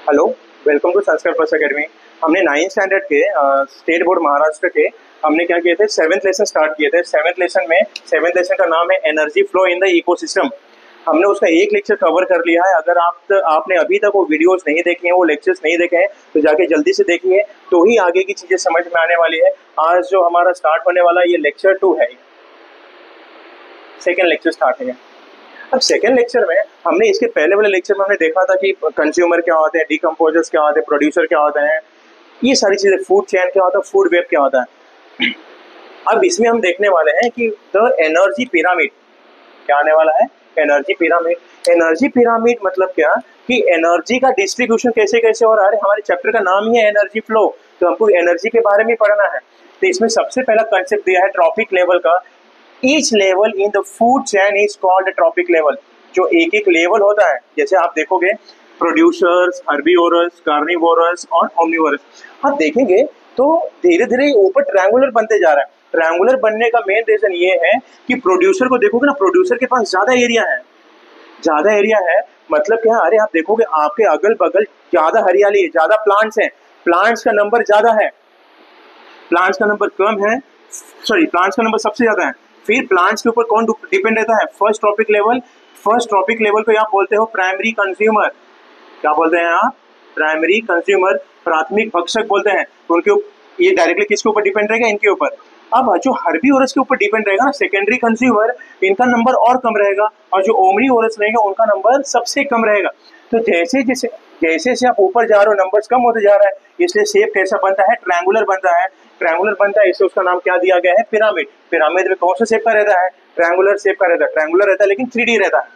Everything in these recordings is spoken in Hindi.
हेलो, वेलकम टू संस्कार प्लस अकेडमी। हमने 9th स्टैंडर्ड के स्टेट बोर्ड महाराष्ट्र के हमने क्या किए थे, 7th लेसन स्टार्ट किए थे। 7th लेसन का नाम है energy flow in the ecosystem. हमने उसका एक लेक्चर कवर कर लिया है। अगर आपने अभी तक वो वीडियोस नहीं देखे हैं, वो लेक्चर्स नहीं देखे हैं, तो जाके जल्दी से देखिए, तो ही आगे की चीजें समझ में आने वाली है। आज जो हमारा स्टार्ट होने वाला ये लेक्चर 2 है, सेकेंड लेक्चर स्टार्ट है। अब सेकेंड लेक्चर में हमने इसके पहले वाले लेक्चर में हमने देखा था कि कंज्यूमर क्या होते हैं, डिकम्पोजर्स क्या होते हैं, प्रोड्यूसर क्या होते हैं, ये सारी चीजें, फूड चेन क्या होता है, फूड वेब क्या होता है। अब इसमें हम देखने वाले हैं कि द एनर्जी पिरामिड क्या आने वाला है। Energy pyramid. एनर्जी पिरामिड मतलब क्या कि एनर्जी का डिस्ट्रीब्यूशन कैसे कैसे हो रहा है। हमारे चैप्टर का नाम ही है एनर्जी फ्लो, तो हमको एनर्जी के बारे में पढ़ना है। तो इसमें सबसे पहला कंसेप्ट दिया है ट्रॉपिक लेवल का। Each level in the food chain is called trophic level. जो एक एक लेवल होता है, जैसे आप देखोगे प्रोड्यूसर्स, हर्बीवोरस, कार्निवोरस और ओमनिवोरस। आप देखेंगे तो धीरे धीरे ऊपर ट्रायंगुलर बनते जा रहा है। ट्रायंगुलर बनने का मेन रीजन ये है कि प्रोड्यूसर को देखोगे ना, प्रोड्यूसर के पास ज्यादा एरिया है। ज्यादा एरिया है मतलब क्या, अरे आप देखोगे आपके अगल बगल ज्यादा हरियाली है, ज्यादा प्लांट्स हैं, प्लांट्स का नंबर ज्यादा है, प्लांट्स का नंबर कम है, सॉरी प्लांट्स का नंबर सबसे ज्यादा है। फिर प्लांट्स के ऊपर कौन डिपेंड रहता है, first trophic level. First trophic level को आप बोलते हो प्राइमरी कंज्यूमर। क्या बोलते हैं आप, प्राइमरी कंज्यूमर, प्राथमिक भक्षक बोलते हैं। तो उनके ये डायरेक्टली किसके ऊपर डिपेंड रहेगा, इनके ऊपर। अब जो हर्बीवोरस के ऊपर डिपेंड रहेगा ना, सेकेंडरी कंज्यूमर, इनका नंबर और कम रहेगा, और जो ओमनीवोरस रहेगा उनका नंबर सबसे कम रहेगा। तो जैसे जैसे जैसे जैसे आप ऊपर जा रहे हो, नंबर्स कम होते जा रहा है, इसलिए शेप कैसा बनता है, ट्रायंगुलर बनता है। ट्रायंगुलर बनता है, इससे उसका नाम क्या दिया गया है, पिरामिड। पिरामिड में कौन सा शेप का रहता है, ट्रायंगुलर शेप का रहता है। ट्रायंगुलर रहता है लेकिन 3D रहता है।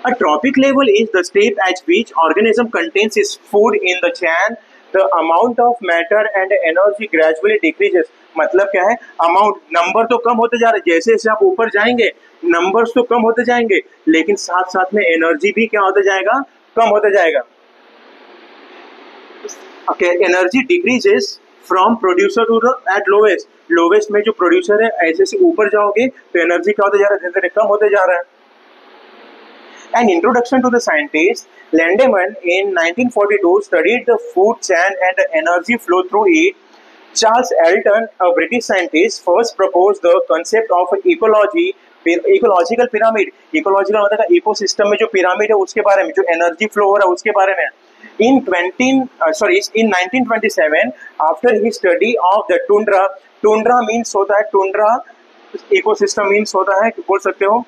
A tropic level is the step at which organism contains its food in the chain. The amount of matter and energy gradually decreases. मतलब क्या है, अमाउंट, नंबर तो कम होते जा रहे हैं, जैसे जैसे आप ऊपर जाएंगे नंबर्स तो कम होते जाएंगे, लेकिन साथ साथ में एनर्जी भी क्या होता जाएगा, कम होता जाएगा। Energy decreases from producer to at lowest. Lowest में जो प्रोड्यूसर है, ऐसे से ऊपर जाओगे तो एनर्जी क्या होता जा रहा है, धीरे धीरे कम होते जा रहा है। An introduction to the scientist, Lindemann in 1942 studied the food chain and the energy flow through it. Charles Elton, a British scientist, first proposed the concept of ecological pyramid. Ecological मतलब इकोसिस्टम में जो पिरामिड है उसके बारे में, जो एनर्जी फ्लो हो रहा है उसके बारे में। In 1927, after his study of the tundra means होता है, tundra इकोसिस्टम मीन्स होता है, बोल सकते हो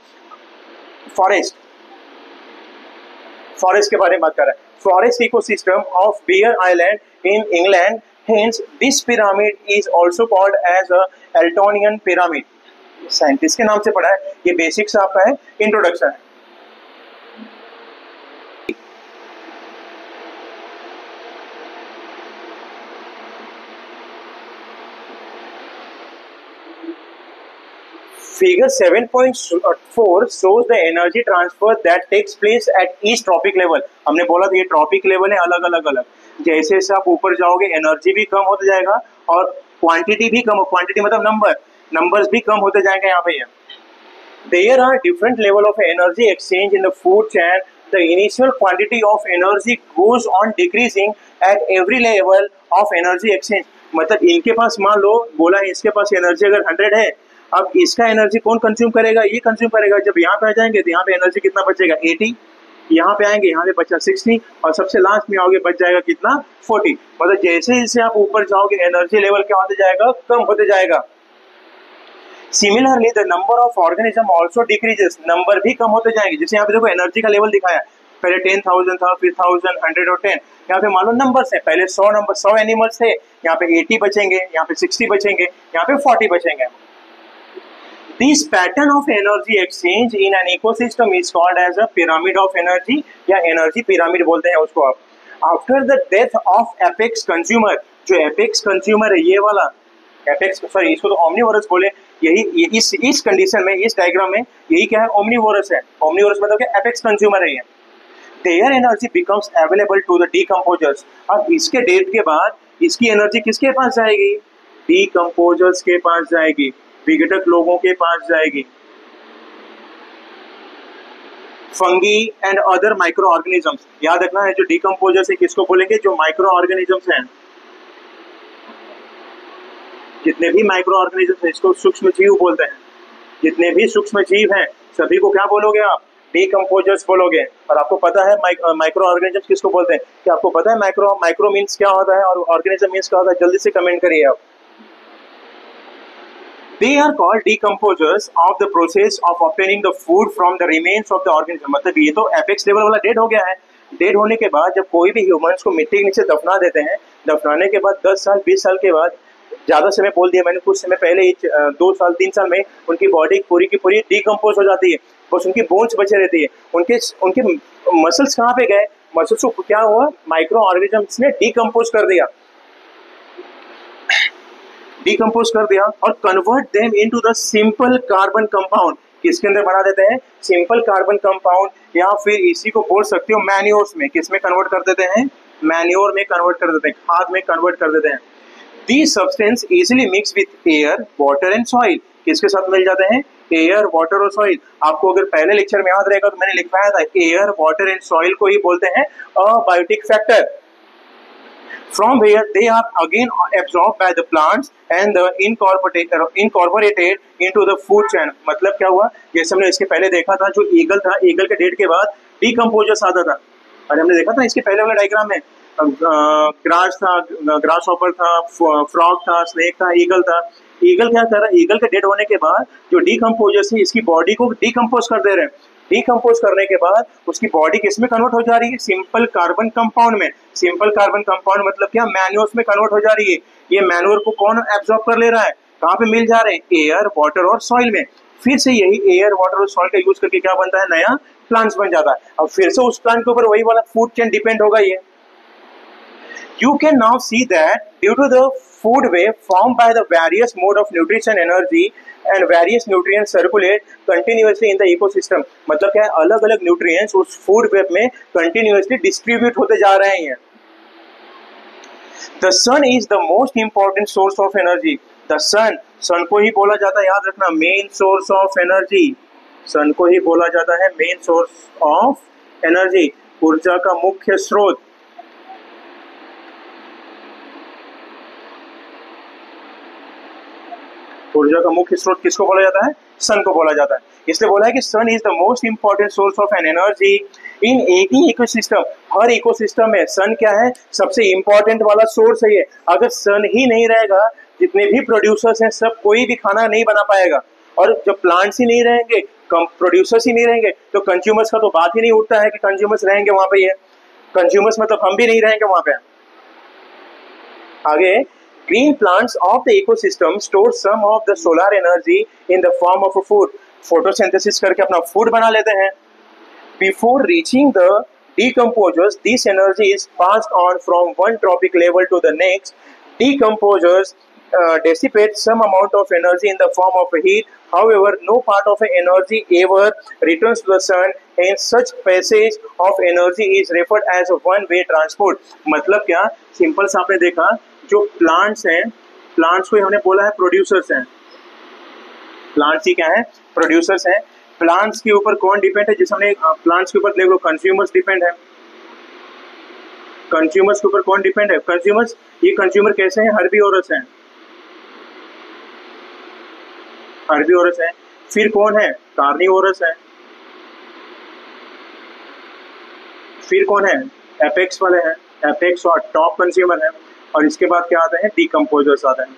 फॉरेस्ट के बारे में बात कर रहा है। Forest ecosystem of Bear Island in England, hence this pyramid is also called as a Eltonian pyramid. Scientist के नाम से पढ़ा है, ये बेसिक्स आपका है, इंट्रोडक्शन है। Figure 7.4 shows the energy transfer that takes place at each tropic level. हमने बोला था ये ट्रॉपिक लेवल है, अलग अलग अलग। जैसे जैसे आप ऊपर जाओगे एनर्जी भी कम होता जाएगा और क्वांटिटी भी कम, क्वांटिटी मतलब नंबर्स भी कम होते जाएंगे यहाँ पे। There are different level of energy exchange in the food chain. The initial quantity of energy goes on decreasing at every level of energy exchange. मतलब इनके पास मान लो बोला है, इसके पास एनर्जी अगर 100 है, अब इसका एनर्जी कौन कंज्यूम करेगा, ये कंज्यूम करेगा। जब यहाँ पे आ जाएंगे तो यहाँ पे एनर्जी कितना बचेगा, 80। यहाँ पे आएंगे, यहाँ पे बचा 60, और सबसे लास्ट में आओगे बच जाएगा कितना, 40। मतलब जैसे जैसे आप ऊपर जाओगे एनर्जी लेवल क्या होते जाएगा, कम होते जाएगा। Similarly the number of organism also decreases, number भी कम होते जाएंगे। जैसे यहाँ पे देखो एनर्जी का लेवल दिखाया, पहले 10,000 था, फिर 1000, 100 और 10। यहाँ पे मान लो नंबर्स है, पहले 100 एनिमल्स थे, यहाँ पे 80 बचेंगे, यहाँ पे 60 बचेंगे, यहाँ पे 40 बचेंगे। This pattern of energy exchange in an ecosystem is called as a pyramid of energy, या energy pyramid बोलते हैं उसको आप। After the death of apex consumer, जो apex consumer है ये वाला, apex सॉरी इसको तो omnivorous बोले, यही इस कंडीशन में, इस डायग्राम में यही क्या है, omnivorous है। omnivorous मतलब क्या, apex consumer है ये। Their energy becomes available to the decomposers. अब इसके डेथ के बाद इसकी एनर्जी किसके पास जाएगी, decomposers के पास जाएगी, विघटक लोगों के पास जाएगी। Fungi and other micro organisms. याद रखना है, जो डिकम्पोजर्स है किसको बोलेंगे, जो माइक्रो ऑर्गेनिजम्स हैं, जितने भी माइक्रो ऑर्गेनिजम्स हैं इसको सूक्ष्म जीव बोलते हैं। जितने भी सूक्ष्म जीव हैं सभी को क्या बोलोगे आप, डिकम्पोजर्स बोलोगे। और आपको पता है माइक्रो ऑर्गेनिजम्स किसको बोलते हैं, क्या आपको पता है माइक्रो मीन्स क्या होता है और ऑर्गेनिज्म मीन्स क्या होता है, जल्दी से कमेंट करिए आप। They are called decomposers of the process of obtaining the food from the remains of the organism। मतलब ये तो एपेक्स लेवल वाला डेड हो गया है। डेड होने के बाद जब कोई भी ह्यूमंस को मिट्टी के नीचे दफना देते हैं, दफनाने के बाद 10 साल 20 साल के बाद, ज़्यादा समय बोल दिया मैंने, कुछ समय पहले ही 2 साल 3 साल में उनकी बॉडी पूरी की पूरी डिकम्पोज हो जाती है, बस उनकी बोन्स बचे रहती है। उनके मसल्स कहाँ पे गए, मसल्स को क्या हुआ, माइक्रो ऑर्गेनिजम्स ने डिकम्पोज कर दिया, डिकम्पोज कर दिया और convert them into the simple carbon compound. किसके अंदर बना देते हैं, सिंपल कार्बन कंपाउंड, या फिर इसी को बोल सकते हो मैन्योर्स में। किस में कन्वर्ट कर देते हैं, मैन्योर में कन्वर्ट कर देते हैं, खाद में कन्वर्ट कर देते हैं। These substance easily mix with air water and soil. किसके साथ मिल जाते हैं, एयर वाटर और सॉइल। आपको अगर पहले लेक्चर में याद रहेगा तो मैंने लिखवाया था, एयर वाटर एंड सॉइल को ही बोलते हैं abiotic factor. From where they are again absorbed by the plants and incorporated into the food chain। मतलब क्या हुआ, जैसे हमने इसके पहले देखा था, जो ईगल था, ईगल के डेड के बाद डिकम्पोजर्स आता था, और हमने देखा था इसके पहले वाले डायग्राम में, ग्रास था, ग्रास हॉपर था, फ्रॉग था, स्नेक था, ईगल था। ईगल क्या कर रहा है, ईगल के डेड होने के बाद जो डिकम्पोजर्स है इसकी बॉडी को डिकम्पोज कर दे रहे हैं। डिकम्पोज करने के बाद उसकी बॉडी किस में कन्वर्ट हो जा रही है, सिंपल कार्बन कंपाउंड में। सिंपल कार्बन कंपाउंड मतलब क्या, मैन्योर्स में कन्वर्ट हो जा रही है। ये मैन्योर को कौन एब्जॉर्ब कर ले रहा है, कहाँ पे मिल जा रहे हैं, एयर वाटर और सॉइल में। फिर से यही एयर वाटर और सॉइल का यूज करके क्या बनता है, नया प्लांट्स बन जाता है। अब फिर से उस प्लांट के ऊपर वही वाला फूड चेन डिपेंड होगा ये। You can now see that due to the food web formed by the various mode of nutrition energy and various nutrients circulate continuously in the ecosystem। मतलब क्या है, अलग अलग न्यूट्रिएंट्स उस फूड वेब में कंटिन्यूसली डिस्ट्रीब्यूट होते जा रहे हैं। The sun is the most important source of energy। The sun को ही बोला जाता है, याद रखना, मेन सोर्स ऑफ एनर्जी। सन को ही बोला जाता है मेन सोर्स ऑफ एनर्जी, ऊर्जा का मुख्य स्रोत। ऊर्जा का मुख्य स्रोत किसको बोला जाता है, सन को बोला जाता है। इसलिए बोला है कि sun is the most important source of an energy in any ecosystem. हर इकोसिस्टम में सन क्या है, सबसे इंपॉर्टेंट वाला सोर्स है ये। अगर सन ही नहीं रहेगा, जितने भी प्रोड्यूसर्स हैं सब कोई भी खाना नहीं बना पाएगा। और जब प्लांट्स ही नहीं रहेंगे, प्रोड्यूसर्स ही नहीं रहेंगे, तो कंज्यूमर्स का तो बात ही नहीं उठता है कि कंज्यूमर्स रहेंगे वहां पे। ये कंज्यूमर्स मतलब हम भी नहीं रहेंगे वहां पे। आगे, green plants of the ecosystem store some of the solar energy in the form of a food। photosynthesis करके अपना food बना लेते हैं। Before reaching the decomposers, this energy is passed on from one trophic level to the next। Decomposers dissipate some amount of energy in the form of heat। However, no part of energy ever returns to the sun, and such passage of energy is referred as a one-way transport। मतलब क्या, सिंपल सा आपने देखा, जो प्लांट्स हैं, प्लांट्स को हमने बोला है प्रोड्यूसर्स हैं। प्लांट्स ही क्या है, प्रोड्यूसर्स हैं। प्लांट्स के ऊपर कौन डिपेंड है, जिस हमने प्लांट्स के ऊपर देख लो, कंज्यूमर्स डिपेंड है। कंज्यूमर्स के ऊपर कौन डिपेंड है, कंज्यूमर्स। ये कंज्यूमर कैसे हैं, हर्बीवोरस हैं, हर्बीवोरस हैं। फिर कौन है, कार्निवोरस है। फिर कौन है, एपेक्स वाले हैं, एपेक्स और टॉप कंज्यूमर है। और इसके बाद क्या आता है, डिकम्पोजर्स आता है।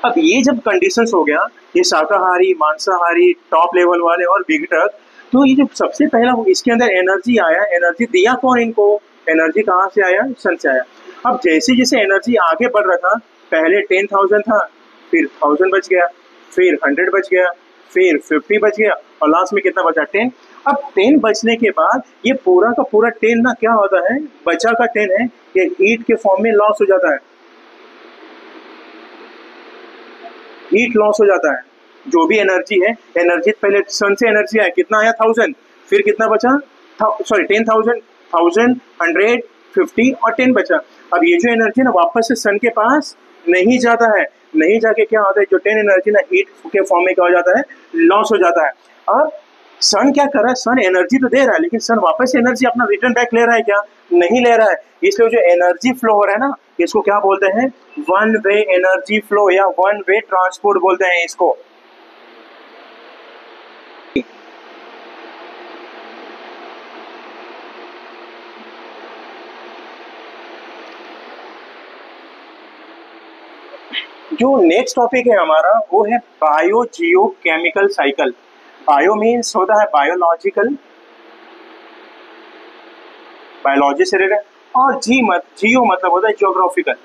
अब ये जब कंडीशंस हो गया, ये शाकाहारी, मांसाहारी, टॉप लेवल वाले और विघटक, तो ये जो सबसे पहला इसके अंदर एनर्जी आया, एनर्जी दिया कौन इनको, एनर्जी कहाँ से आया, सन से आया। अब जैसे जैसे एनर्जी आगे बढ़ रहा था, पहले 10,000 था, फिर 1000 बच गया, फिर 100 बच गया, फिर 50 बच गया, और लास्ट में कितना बचा, 10। अब 10 बचने के बाद ये पूरा का पूरा 10 ना क्या होता है, बचा का 10 है, ये हीट के फॉर्म में लॉस हो जाता है। हीट लॉस हो जाता है। जो भी एनर्जी है, एनर्जी पहले सन से एनर्जी आया, कितना आया, 1000, फिर कितना बचा, सॉरी 10,000, 1000, 100, 50 और 10 बचा। अब ये जो एनर्जी ना वापस से सन के पास नहीं जाता है, नहीं जाके क्या होता है, जो 10 एनर्जी ना हीट के फॉर्म में क्या हो जाता है, लॉस हो जाता है। अब सन क्या कर रहा है, सन एनर्जी तो दे रहा है, लेकिन सन वापस एनर्जी अपना रिटर्न बैक ले रहा है क्या? नहीं ले रहा है। इसलिए जो एनर्जी फ्लो हो रहा है ना, इसको क्या बोलते हैं? वन वे एनर्जी फ्लो या वन वे ट्रांसपोर्ट बोलते हैं इसको। जो नेक्स्ट टॉपिक है हमारा वो है बायो जियो केमिकल साइकिल। बायो मीन्स होता है बायोलॉजिकल, बायोलॉजी से रिलेटेड, और जियो मतलब होता है जियोग्राफिकल।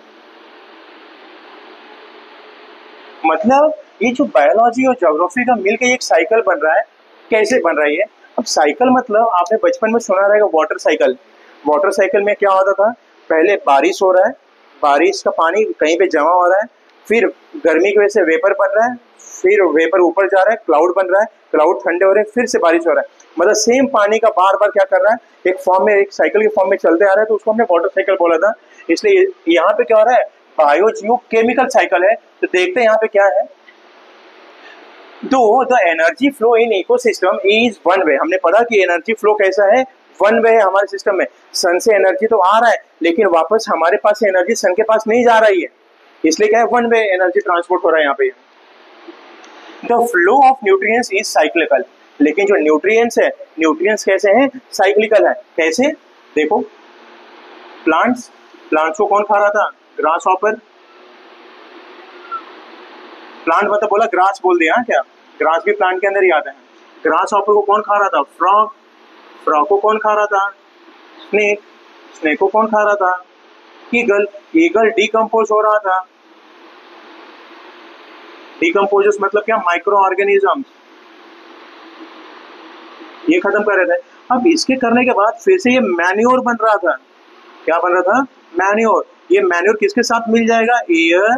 मतलब ये जो बायोलॉजी और ज्योग्राफी का मिलकर एक साइकिल बन रहा है। कैसे बन रहा है ये? अब साइकिल मतलब आपने बचपन में सुना रहेगा वाटर साइकिल। वाटर साइकिल में क्या होता था? पहले बारिश हो रहा है, बारिश का पानी कहीं पे जमा हो रहा है, फिर गर्मी की वजह से वेपर बन रहा है, फिर वेपर ऊपर जा रहा है, क्लाउड बन रहा है, क्लाउड ठंडे हो रहे हैं, फिर से बारिश हो रहा है। मतलब सेम पानी का बार बार क्या कर रहा है, एक फॉर्म में, एक साइकिल के फॉर्म में चलते आ रहा है, तो उसको हमने वाटर साइकिल बोला था। इसलिए यहाँ पे क्या हो रहा है, बायो जियो केमिकल साइकिल है। तो देखते हैं यहाँ पे क्या है। दो the energy flow in ecosystem is one way. हमने पढ़ा कि एनर्जी फ्लो कैसा है, वन वे है हमारे सिस्टम में। सन से एनर्जी तो आ रहा है, लेकिन वापस हमारे पास से एनर्जी सन के पास नहीं जा रही है, इसलिए क्या है, वन वे एनर्जी ट्रांसपोर्ट हो रहा है यहाँ पे। The flow of nutrients is cyclical. लेकिन जो न्यूट्रिएंट्स है, न्यूट्रिएंट्स कैसे हैं? साइक्लिकल है। कैसे? देखो, प्लांट्स, प्लांट्स को कौन खा रहा था? Grass hopper. प्लांट मतलब बोला ग्रास बोल दिया क्या? ग्रास भी प्लांट के अंदर ही आता है। ग्रास हॉपर को कौन खा रहा था? फ्रॉग। फ्रॉग को कौन खा रहा था? स्नेक। स्नेक को कौन खा रहा था? ईगल। ईगल डिकम्पोज हो रहा था। डिकम्पोजर्स मतलब क्या? Micro organisms. ये खत्म कर रहे थे। अब इसके करने के बाद फिर से ये मैन्योर बन रहा था। क्या बन रहा था? मैन्योर। ये मैन्योर किसके साथ मिल जाएगा? एयर,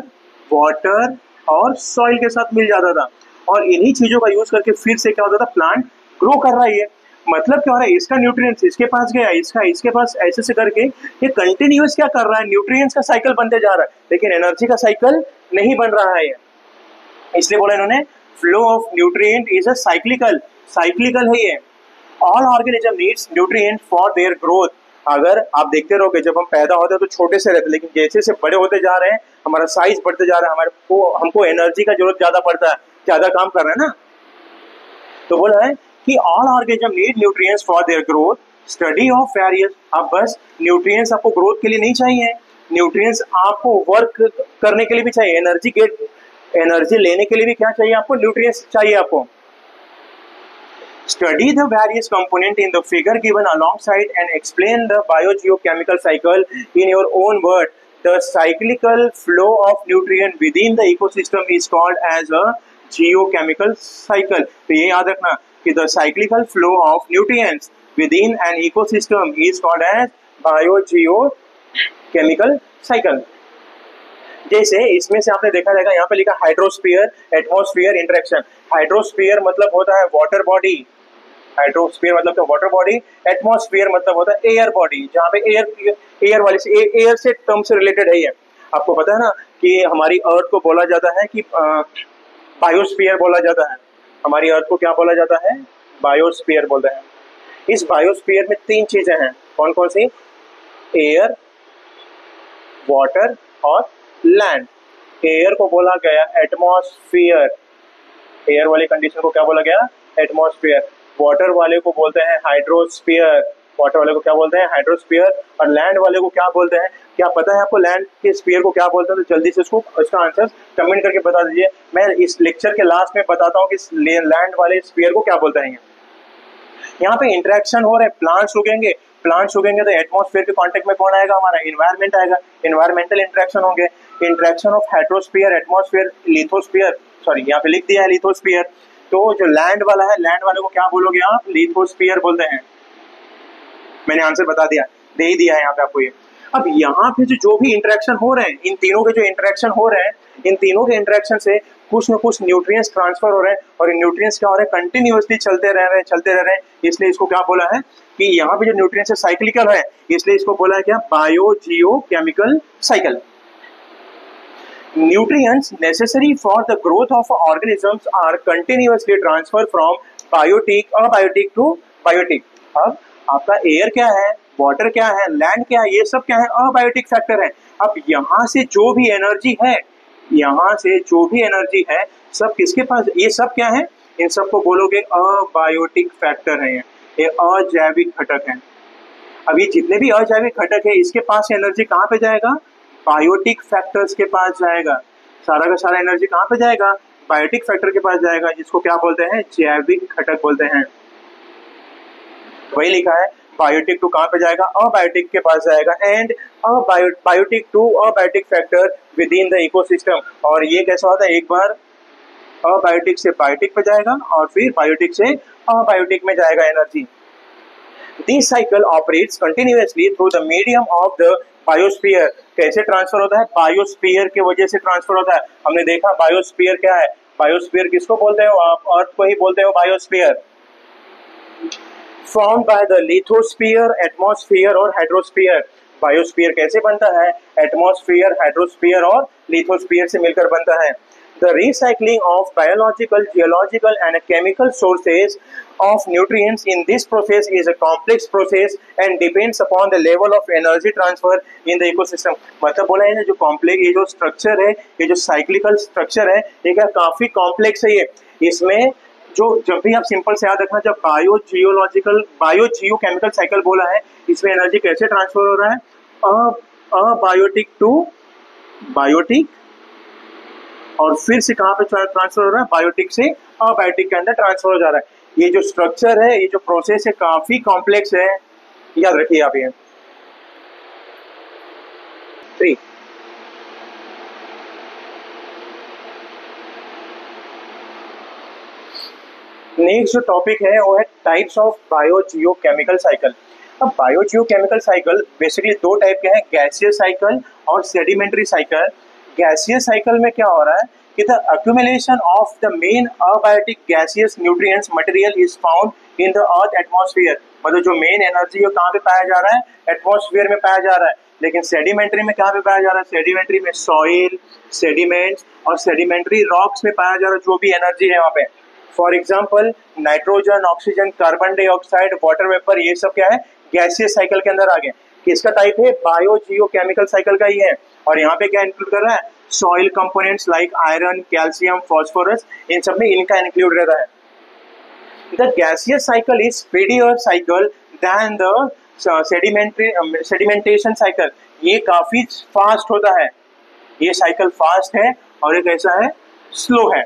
वाटर और सॉइल के साथ मिल जाता था। और इन्हीं चीजों का यूज करके फिर से क्या होता था, प्लांट ग्रो कर रहा है। ये मतलब क्या हो रहा है, इसका न्यूट्रिएंट्स इसके पास गया, इसका इसके पास, ऐसे से करके ये कंटिन्यूअस क्या कर रहा है, न्यूट्रिएंट्स का साइकिल बनते जा रहा है, लेकिन एनर्जी का साइकिल नहीं बन रहा है ये। इसलिए बोला इन्होंने flow of nutrient is a cyclical. Cyclical है ये। All organism needs nutrient for their growth. अगर आप देखते रहोगे, जब हम पैदा होते हैं तो छोटे से रहते, लेकिन जैसे जैसे बड़े होते जा रहे हैं, हमारा साइज बढ़ते जा रहा है, हमारे को हमको एनर्जी का जरूरत ज्यादा पड़ता है, ज्यादा काम कर रहे हैं ना। तो बोला है कि all organism need nutrients for their growth, study of various. अब बस न्यूट्रिएंट्स आपको ग्रोथ के लिए नहीं चाहिए, न्यूट्रिएंट्स आपको वर्क करने के लिए भी चाहिए, एनर्जी लेने के लिए भी क्या चाहिए आपको? न्यूट्रिएंट्स चाहिए आपको। Study the various components in the figure given alongside and explain the biogeochemical cycle in your own word. The cyclical flow of nutrient within the ecosystem is called as a geochemical cycle. तो ये याद रखना कि the cyclical flow of nutrients within an ecosystem is called as biogeochemical cycle. जैसे इसमें से आपने देखा जाएगा, यहाँ पे लिखा हाइड्रोस्फीयर एटमॉस्फेयर इंटरेक्शन। हाइड्रोस्फीयर मतलब होता है वाटर बॉडी, हाइड्रोस्फीयर मतलब तो वाटर बॉडी, एटमॉस्फेयर मतलब होता है एयर बॉडी, जहाँ पे एयर वाले से एयर से टर्म से रिलेटेड है ये। आपको पता है ना कि हमारी अर्थ को बोला जाता है कि बायोस्फीयर बोला जाता है। हमारी अर्थ को क्या बोला जाता है? बायोस्फीयर बोलते हैं। इस बायोस्फीयर में तीन चीजें हैं। कौन कौन सी? एयर, वाटर और लैंड। एयर को बोला गया एटमॉस्फेयर, एयर वाले कंडीशन को क्या बोला गया? एटमॉस्फेयर। वाटर वाले को बोलते हैं हाइड्रोस्फीयर, वाटर वाले को क्या बोलते हैं? हाइड्रोस्फीयर। और लैंड वाले को क्या बोलते हैं? क्या पता है आपको लैंड के स्फीयर को क्या बोलते हैं? तो जल्दी से इसका आंसर कमेंट करके बता दीजिए। मैं इस लेक्चर के लास्ट में बताता हूँ कि लैंड वाले स्फीयर को क्या बोलते हैं। यहाँ पे इंटरेक्शन हो रहे हैं, प्लांट्स उगेंगे, प्लांट्स उगेंगे तो एटमॉस्फेयर के कांटेक्ट में कौन आएगा? हमारा इन्वायरमेंट आएगा, इन्वायरमेंटल इंटरेक्शन होंगे। Interaction of hydrosphere, atmosphere, lithosphere, sorry यहाँ पे लिख दिया है लिथोस्फीयर। तो जो लैंड वाला है, लैंड वाले को क्या बोलोगे आप? लिथोस्फीयर बोलते हैं। मैंने आंसर बता दिया, दे ही दिया है यहाँ पे आपको ये। अब यहाँ पे जो भी इंटरेक्शन हो रहे हैं, इन तीनों के जो इंटरेक्शन हो रहे हैं, इन तीनों के इंटरेक्शन से कुछ न कुछ न्यूट्रिएंट्स ट्रांसफर हो रहे हैं, और इन न्यूट्रिएंट्स क्या हो रहे हैं? कंटिन्यूअसली चलते रह रहे हैं। इसलिए इसको क्या बोला है कि यहाँ पे जो न्यूट्रिएंट्स है साइक्लिकल है, इसलिए इसको बोला है क्या? Biogeochemical cycle. Nutrients necessary for the growth of organisms are continuously transferred from biotic, abiotic to biotic. अब आपका एयर क्या है, वाटर क्या है, लैंड क्या है, ये सब क्या है, अबायोटिक फैक्टर है। अब यहाँ से जो भी एनर्जी है, यहाँ से जो भी एनर्जी है, सब किसके पास, ये सब क्या है, इन सबको बोलोगे अबायोटिक फैक्टर है, ये अजैविक घटक है। अब ये जितने भी अजैविक घटक है, इसके पास एनर्जी कहाँ पे जाएगा, बायोटिक फैक्टर्स के पास जाएगा। सारा का सारा एनर्जी कहाँ पे जाएगा, बायोटिक फैक्टर के पास जाएगा, जिसको क्या बोलते हैं, जैविक घटक बोलते हैं। वही लिखा है, बायोटिक टू कहाँ पे जाएगा, अबायोटिक के पास जाएगा, and biotic to abiotic factor within the ecosystem. और ये कैसा होता है, एक बार अबायोटिक से बायोटिक पे जाएगा और फिर बायोटिक से अबायोटिक में जाएगा energy. This cycle operates continuously through the medium of the biosphere. कैसे ट्रांसफर होता है, बायोस्फीयर के वजह से ट्रांसफर होता है। हमने देखा बायोस्फीयर क्या है, बायोस्फीयर किसको बोलते हो आप, अर्थ को ही बोलते हो biosphere. Formed by the lithosphere, atmosphere और हाइड्रोस्फीयर। बायोस्फीयर कैसे बनता है, एटमॉस्फेयर, हाइड्रोस्फीयर और लिथोस्फीयर से मिलकर बनता है। The recycling of biological, geological and chemical sources of nutrients in this process is a complex process and depends upon the level of energy transfer in the ecosystem। मतलब बोला है जो कॉम्प्लेक्स, ये जो स्ट्रक्चर है, ये जो साइक्लिकल स्ट्रक्चर है, ये क्या काफी कॉम्प्लेक्स है। ये इसमें जो जब भी आप सिंपल से याद रखना, जब बायो जियोलॉजिकल, बायो जियो केमिकल साइकिल बोला है, इसमें एनर्जी कैसे ट्रांसफर हो रहा है, अबायोटिक टू बायोटिक, और फिर से कहाँ पे ट्रांसफर हो रहा है, बायोटिक से अबायोटिक के अंदर ट्रांसफर हो जा रहा है। ये जो स्ट्रक्चर है, ये जो प्रोसेस है, काफी कॉम्प्लेक्स है, याद रखिए आप ये। 3 नेक्स्ट जो टॉपिक है वो है टाइप्स ऑफ बायोजियोकेमिकल साइकिल। अब बायोजियोकेमिकल साइकिल बेसिकली दो टाइप के हैं, गैसियस साइकिल और सेडिमेंट्री साइकिल। गैसियस साइकिल में क्या हो रहा है कि the accumulation of the main abiotic gaseous nutrients material is found in the earth atmosphere. मतलब जो मेन एनर्जी है कहाँ पे पाया जा रहा है, एटमॉस्फेयर में पाया जा रहा है। लेकिन सेडिमेंट्री में कहाँ पे पाया जा रहा है, सेडिमेंट्री में सॉइल, सेडिमेंट्स और सेडिमेंट्री रॉक्स में पाया जा रहा है जो भी एनर्जी है वहाँ पे। For example nitrogen, oxygen, carbon dioxide, water vapour, ये सब क्या है, गैसियस साइकिल के अंदर आ गए। किसका टाइप है, बायोजियोकेमिकल साइकिल का ही है। और यहाँ पे क्या इंक्लूड कर रहा है, soil components like iron, calcium, phosphorus, इन सब में इनका इंक्लूड रहता है। The gaseous cycle is speedier cycle than the sedimentation cycle. ये काफी फास्ट होता है, ये साइकिल फास्ट है और एक ऐसा है स्लो है।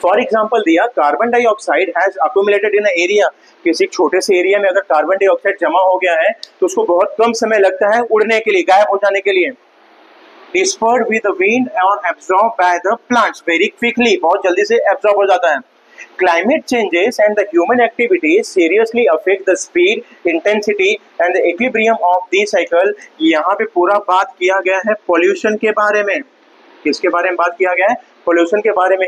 फॉर एग्जाम्पल दिया, carbon dioxide has accumulated in area. किसी छोटे से एरिया में अगर कार्बन डाइऑक्साइड जमा हो गया है तो उसको बहुत कम समय लगता है उड़ने के लिए, गायब हो जाने के लिए। डिस्पर्स्ड विद द विंड और absorb by the plants very quickly, बहुत जल्दी से एब्जॉर्ब हो जाता है। Climate changes and the human activities seriously affect the speed, intensity and the equilibrium of the cycle। यहाँ पे पूरा बात किया गया है पोल्यूशन के बारे में। किसके बारे में बात किया गया है, पोल्यूशन के बारे में।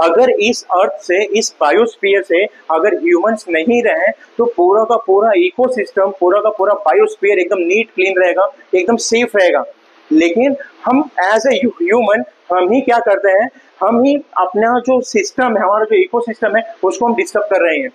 अगर इस अर्थ से, इस बायोस्फीयर से अगर ह्यूमंस नहीं रहे तो पूरा का पूरा इकोसिस्टम, पूरा का पूरा बायोस्फीयर एकदम नीट क्लीन रहेगा, एकदम सेफ रहेगा। लेकिन हम एज ए ह्यूमन हम ही क्या करते हैं, हम ही अपना जो सिस्टम है, हमारा जो इकोसिस्टम है, उसको हम डिस्टर्ब कर रहे हैं।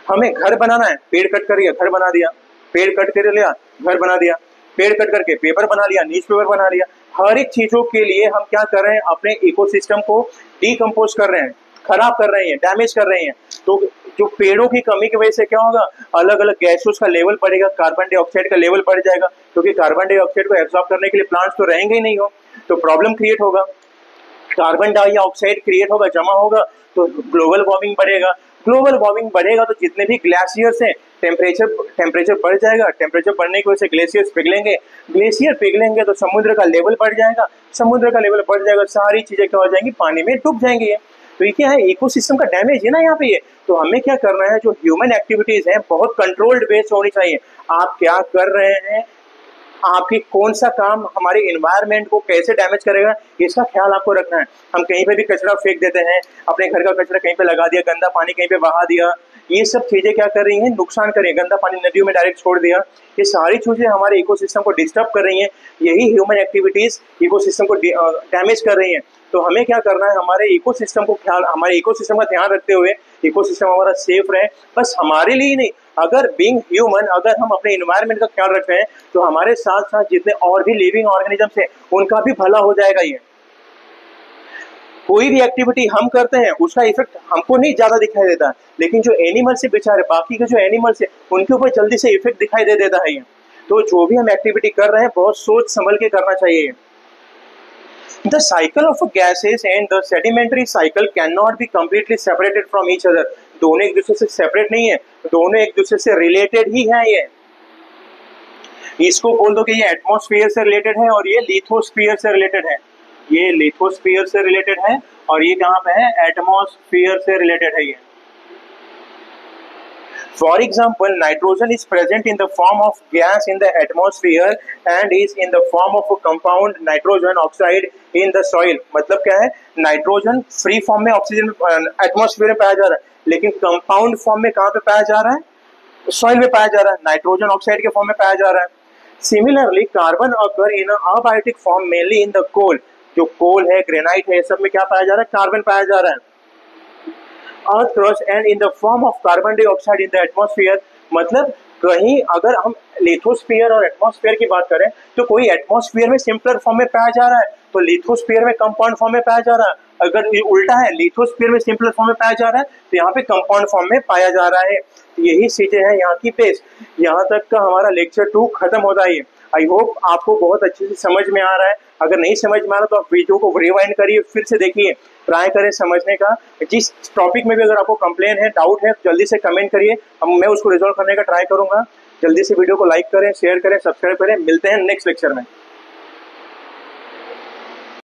हमें घर बनाना है, पेड़ कट कर घर बना दिया, पेड़ कट कर लिया घर बना दिया, पेड़ कट करके पेपर बना लिया, न्यूज़पेपर बना लिया। हर एक चीजों के लिए हम क्या कर रहे हैं, अपने इकोसिस्टम को डिकम्पोज कर रहे हैं, खराब कर रहे हैं, डैमेज कर रहे हैं। तो जो पेड़ों की कमी की वजह से क्या होगा, अलग अलग गैसों का लेवल बढ़ेगा, कार्बन डाइऑक्साइड का लेवल बढ़ जाएगा, क्योंकि कार्बन डाइऑक्साइड को एब्जॉर्ब करने के लिए प्लांट्स तो रहेंगे ही नहीं, हो तो प्रॉब्लम क्रिएट होगा। कार्बन डाइऑक्साइड क्रिएट होगा, जमा होगा, तो ग्लोबल वार्मिंग बढ़ेगा। ग्लोबल वार्मिंग बढ़ेगा तो जितने भी ग्लेशियर्स हैं, टेम्परेचर बढ़ जाएगा, टेम्परेचर बढ़ने की वजह से ग्लेशियर्स पिघलेंगे, ग्लेशियर पिघलेंगे तो समुद्र का लेवल बढ़ जाएगा, समुद्र का लेवल बढ़ जाएगा, सारी चीजें क्या हो जाएंगी, पानी में डूब जाएंगी। तो ये क्या है, इकोसिस्टम का डैमेज है ना यहाँ पे ये। तो हमें क्या करना है, जो ह्यूमन एक्टिविटीज हैं बहुत कंट्रोल्ड वे से होनी चाहिए। आप क्या कर रहे हैं, आपकी कौन सा काम हमारे इन्वायरमेंट को कैसे डैमेज करेगा, इसका ख्याल आपको रखना है। हम कहीं पे भी कचरा फेंक देते हैं, अपने घर का कचरा कहीं पे लगा दिया, गंदा पानी कहीं पे बहा दिया, ये सब चीजें क्या कर रही हैं, नुकसान कर रही हैं। गंदा पानी नदियों में डायरेक्ट छोड़ दिया, ये सारी चीजें हमारे इकोसिस्टम को डिस्टर्ब कर रही हैं। यही ह्यूमन एक्टिविटीज इकोसिस्टम को डैमेज कर रही हैं। तो हमें क्या करना है, हमारे इकोसिस्टम का ध्यान रखते हुए इकोसिस्टम हमारा सेफ रहे। बस हमारे लिए ही नहीं, अगर बीइंग ह्यूमन, अगर हम अपने इन्वायरमेंट का ख्याल रखते हैं तो हमारे साथ साथ जितने और भी लिविंग ऑर्गेनिजम्स हैं उनका भी भला हो जाएगा। ये कोई भी एक्टिविटी हम करते हैं उसका इफेक्ट हमको नहीं ज्यादा दिखाई देता, लेकिन जो एनिमल्स से बेचारे बाकी के जो एनिमल्स है उनके ऊपर जल्दी से इफेक्ट दिखाई दे देता है ये। तो जो भी हम एक्टिविटी कर रहे हैं बहुत सोच संभल के करना चाहिए। The cycle of gases and the sedimentary cycle cannot be completely separated from each other. दोनों एक दूसरे से सेपरेट नहीं है, दोनों एक दूसरे से रिलेटेड ही है। ये इसको बोल दो कि ये एटमॉस्फेयर से रिलेटेड है और ये लिथोस्फीयर से रिलेटेड है। ये लिथोस्फीयर से रिलेटेड है और ये कहाँ पे है, एटमॉस्फेयर से रिलेटेड है ये। For example, nitrogen is present in the form of gas in the atmosphere and is in the form of a compound nitrogen oxide in the soil. मतलब क्या है, नाइट्रोजन फ्री फॉर्म में ऑक्सीजन एटमॉस्फेयर में पाया जा रहा है, लेकिन कंपाउंड फॉर्म में कहाँ पे पाया जा रहा है, सॉइल में पाया जा रहा है, नाइट्रोजन ऑक्साइड के फॉर्म में पाया जा रहा है। Similarly carbon occur in abiotic form mainly in the coal. जो कोल है, ग्रेनाइट है, सब में क्या पाया जा रहा है, कार्बन पाया जा रहा है। Earth crust and in the form of carbon dioxide in the atmosphere. मतलब कहीं अगर हम लिथोस्फीयर और एटमॉस्फेयर की बात करें तो कोई एटमॉस्फेयर में सिंपलर फॉर्म में पाया जा रहा है तो लिथोस्फीयर में कंपाउंड फॉर्म में पाया जा रहा है। अगर ये उल्टा है, लिथोस्फीयर में सिंपलर फॉर्म में पाया जा रहा है तो यहाँ पे कंपाउंड फॉर्म में पाया जा रहा है। यही चीजें हैं यहाँ की बेस। यहाँ तक का हमारा लेक्चर 2 खत्म होता है। आई होप आपको बहुत अच्छे से समझ में आ रहा है। अगर नहीं समझ में आ रहा तो आप वीडियो को रिवाइंड करिए, फिर से देखिए, ट्राई करें समझने का। जिस टॉपिक में भी अगर आपको कंप्लेन है, डाउट है, जल्दी से कमेंट करिए, मैं उसको रिजॉल्व करने का ट्राई करूंगा। जल्दी से वीडियो को लाइक करें, शेयर करें, सब्सक्राइब करें। मिलते हैं नेक्स्ट लेक्चर में।